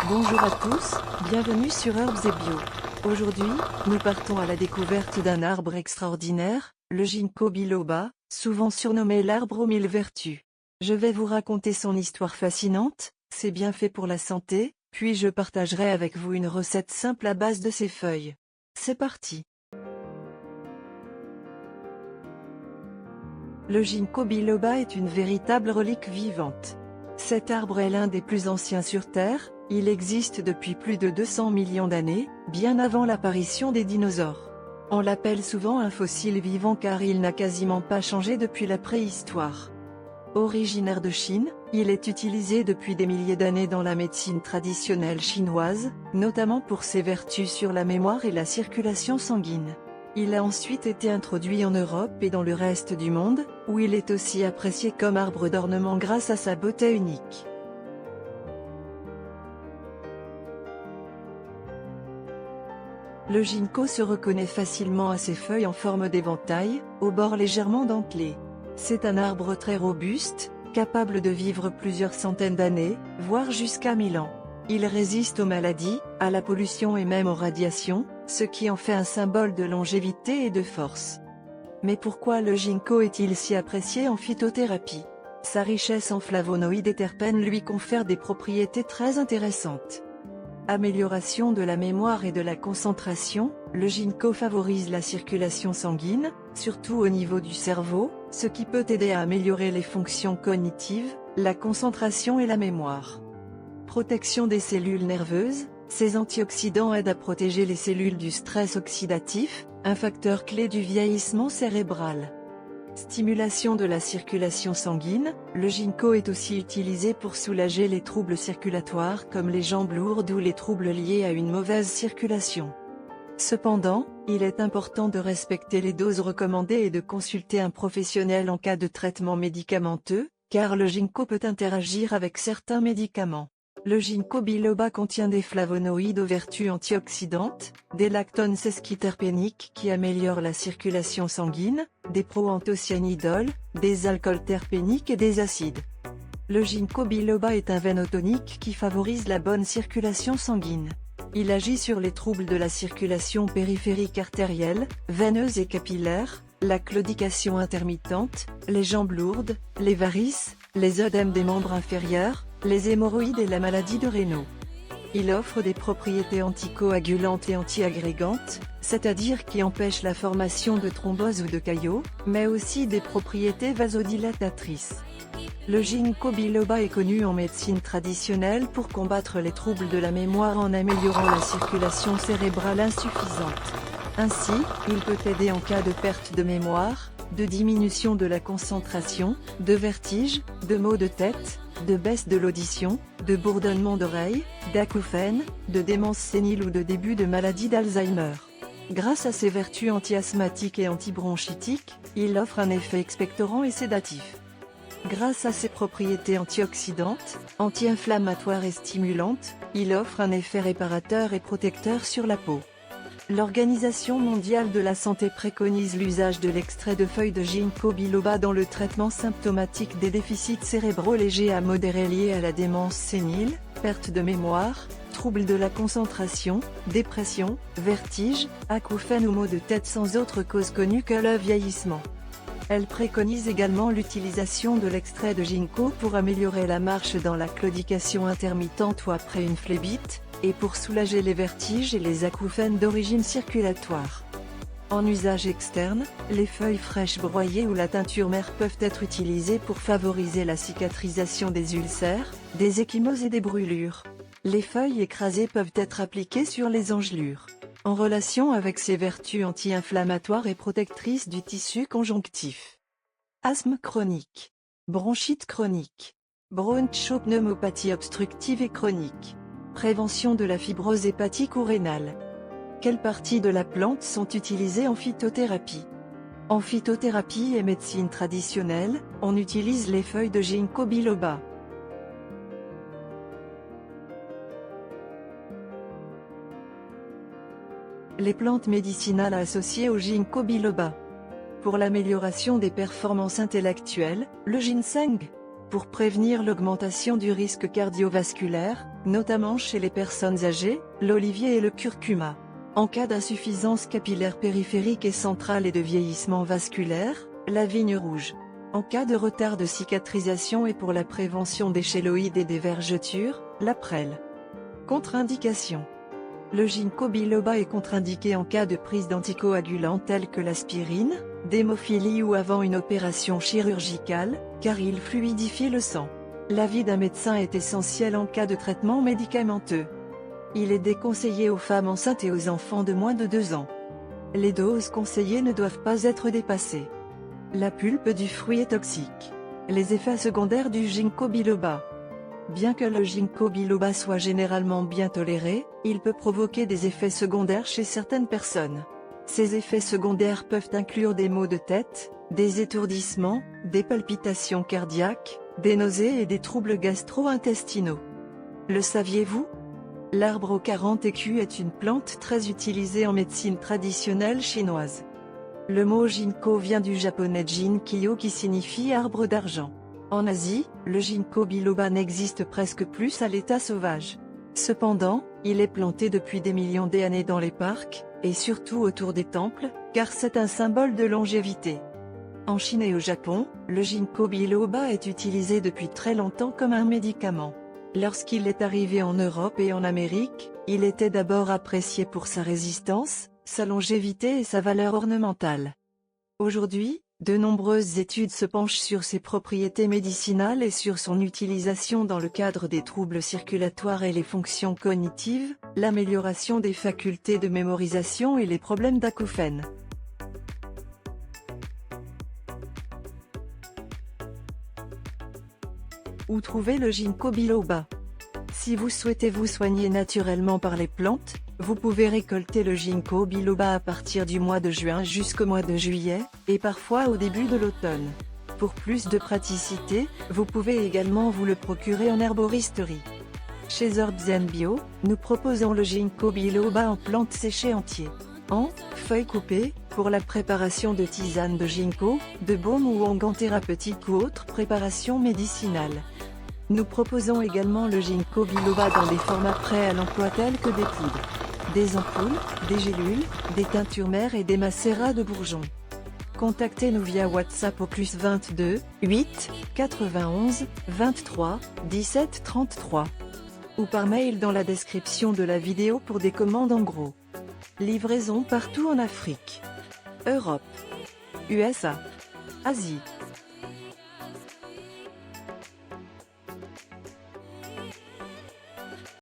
Bonjour à tous, bienvenue sur Herbs et Bio. Aujourd'hui, nous partons à la découverte d'un arbre extraordinaire, le Ginkgo biloba, souvent surnommé l'arbre aux 1000 vertus. Je vais vous raconter son histoire fascinante, ses bienfaits pour la santé, puis je partagerai avec vous une recette simple à base de ses feuilles. C'est parti! Le Ginkgo biloba est une véritable relique vivante. Cet arbre est l'un des plus anciens sur Terre, il existe depuis plus de 200 millions d'années, bien avant l'apparition des dinosaures. On l'appelle souvent un fossile vivant car il n'a quasiment pas changé depuis la préhistoire. Originaire de Chine, il est utilisé depuis des milliers d'années dans la médecine traditionnelle chinoise, notamment pour ses vertus sur la mémoire et la circulation sanguine. Il a ensuite été introduit en Europe et dans le reste du monde, où il est aussi apprécié comme arbre d'ornement grâce à sa beauté unique. Le ginkgo se reconnaît facilement à ses feuilles en forme d'éventail, aux bords légèrement dentelés. C'est un arbre très robuste, capable de vivre plusieurs centaines d'années, voire jusqu'à 1000 ans. Il résiste aux maladies, à la pollution et même aux radiations, ce qui en fait un symbole de longévité et de force. Mais pourquoi le ginkgo est-il si apprécié en phytothérapie? Sa richesse en flavonoïdes et terpènes lui confère des propriétés très intéressantes. Amélioration de la mémoire et de la concentration, le ginkgo favorise la circulation sanguine, surtout au niveau du cerveau, ce qui peut aider à améliorer les fonctions cognitives, la concentration et la mémoire. Protection des cellules nerveuses, ces antioxydants aident à protéger les cellules du stress oxydatif, un facteur clé du vieillissement cérébral. Stimulation de la circulation sanguine, le ginkgo est aussi utilisé pour soulager les troubles circulatoires comme les jambes lourdes ou les troubles liés à une mauvaise circulation. Cependant, il est important de respecter les doses recommandées et de consulter un professionnel en cas de traitement médicamenteux, car le ginkgo peut interagir avec certains médicaments. Le Ginkgo biloba contient des flavonoïdes aux vertus antioxydantes, des lactones sesquiterpéniques qui améliorent la circulation sanguine, des proanthocyanidol, des alcools terpéniques et des acides. Le Ginkgo biloba est un vénotonique qui favorise la bonne circulation sanguine. Il agit sur les troubles de la circulation périphérique artérielle, veineuse et capillaire, la claudication intermittente, les jambes lourdes, les varices, les œdèmes des membres inférieurs, les hémorroïdes et la maladie de Raynaud. Il offre des propriétés anticoagulantes et antiagrégantes, c'est-à-dire qui empêchent la formation de thromboses ou de caillots, mais aussi des propriétés vasodilatatrices. Le Ginkgo biloba est connu en médecine traditionnelle pour combattre les troubles de la mémoire en améliorant la circulation cérébrale insuffisante. Ainsi, il peut aider en cas de perte de mémoire, de diminution de la concentration, de vertige, de maux de tête, de baisse de l'audition, de bourdonnement d'oreilles, d'acouphènes, de démence sénile ou de début de maladie d'Alzheimer. Grâce à ses vertus anti-asthmatiques et antibronchitiques, il offre un effet expectorant et sédatif. Grâce à ses propriétés antioxydantes, anti-inflammatoires et stimulantes, il offre un effet réparateur et protecteur sur la peau. L'Organisation mondiale de la santé préconise l'usage de l'extrait de feuilles de Ginkgo biloba dans le traitement symptomatique des déficits cérébraux légers à modérés liés à la démence sénile, perte de mémoire, troubles de la concentration, dépression, vertige, acouphènes ou maux de tête sans autre cause connue que le vieillissement. Elle préconise également l'utilisation de l'extrait de ginkgo pour améliorer la marche dans la claudication intermittente ou après une phlébite, et pour soulager les vertiges et les acouphènes d'origine circulatoire. En usage externe, les feuilles fraîches broyées ou la teinture mère peuvent être utilisées pour favoriser la cicatrisation des ulcères, des ecchymoses et des brûlures. Les feuilles écrasées peuvent être appliquées sur les engelures. En relation avec ses vertus anti-inflammatoires et protectrices du tissu conjonctif. Asthme chronique. Bronchite chronique. Bronchopneumopathie obstructive et chronique. Prévention de la fibrose hépatique ou rénale. Quelles parties de la plante sont utilisées en phytothérapie? En phytothérapie et médecine traditionnelle, on utilise les feuilles de Ginkgo biloba. Les plantes médicinales associées au Ginkgo biloba. Pour l'amélioration des performances intellectuelles, le ginseng. pour prévenir l'augmentation du risque cardiovasculaire, notamment chez les personnes âgées, l'olivier et le curcuma. En cas d'insuffisance capillaire périphérique et centrale et de vieillissement vasculaire, la vigne rouge. En cas de retard de cicatrisation et pour la prévention des chéloïdes et des vergetures, la prêle. Contre-indication. Le ginkgo biloba est contre-indiqué en cas de prise d'anticoagulants tels que l'aspirine, d'hémophilie ou avant une opération chirurgicale, car il fluidifie le sang. L'avis d'un médecin est essentiel en cas de traitement médicamenteux. Il est déconseillé aux femmes enceintes et aux enfants de moins de 2 ans. Les doses conseillées ne doivent pas être dépassées. La pulpe du fruit est toxique. Les effets secondaires du ginkgo biloba. Bien que le ginkgo biloba soit généralement bien toléré, il peut provoquer des effets secondaires chez certaines personnes. Ces effets secondaires peuvent inclure des maux de tête, des étourdissements, des palpitations cardiaques, des nausées et des troubles gastro-intestinaux. Le saviez-vous? L'arbre aux 40 écus est une plante très utilisée en médecine traditionnelle chinoise. Le mot ginkgo vient du japonais jinkyo qui signifie arbre d'argent. En Asie, le ginkgo biloba n'existe presque plus à l'état sauvage. Cependant, il est planté depuis des millions d'années dans les parcs, et surtout autour des temples, car c'est un symbole de longévité. En Chine et au Japon, le ginkgo biloba est utilisé depuis très longtemps comme un médicament. Lorsqu'il est arrivé en Europe et en Amérique, il était d'abord apprécié pour sa résistance, sa longévité et sa valeur ornementale. Aujourd'hui, de nombreuses études se penchent sur ses propriétés médicinales et sur son utilisation dans le cadre des troubles circulatoires et les fonctions cognitives, l'amélioration des facultés de mémorisation et les problèmes d'acouphènes. Où trouver le ginkgo biloba? Si vous souhaitez vous soigner naturellement par les plantes, vous pouvez récolter le ginkgo biloba à partir du mois de juin jusqu'au mois de juillet, et parfois au début de l'automne. Pour plus de praticité, vous pouvez également vous le procurer en herboristerie. Chez Herbs & Bio, nous proposons le ginkgo biloba en plantes séchées entier, en feuilles coupées, pour la préparation de tisanes de ginkgo, de baumes ou onguents thérapeutiques ou autres préparations médicinales. Nous proposons également le ginkgo biloba dans des formats prêts à l'emploi tels que des poudres, des ampoules, des gélules, des teintures mères et des macérats de bourgeons. Contactez-nous via WhatsApp au +22 8 91 23 17 33 ou par mail dans la description de la vidéo pour des commandes en gros. Livraison partout en Afrique, Europe, USA, Asie.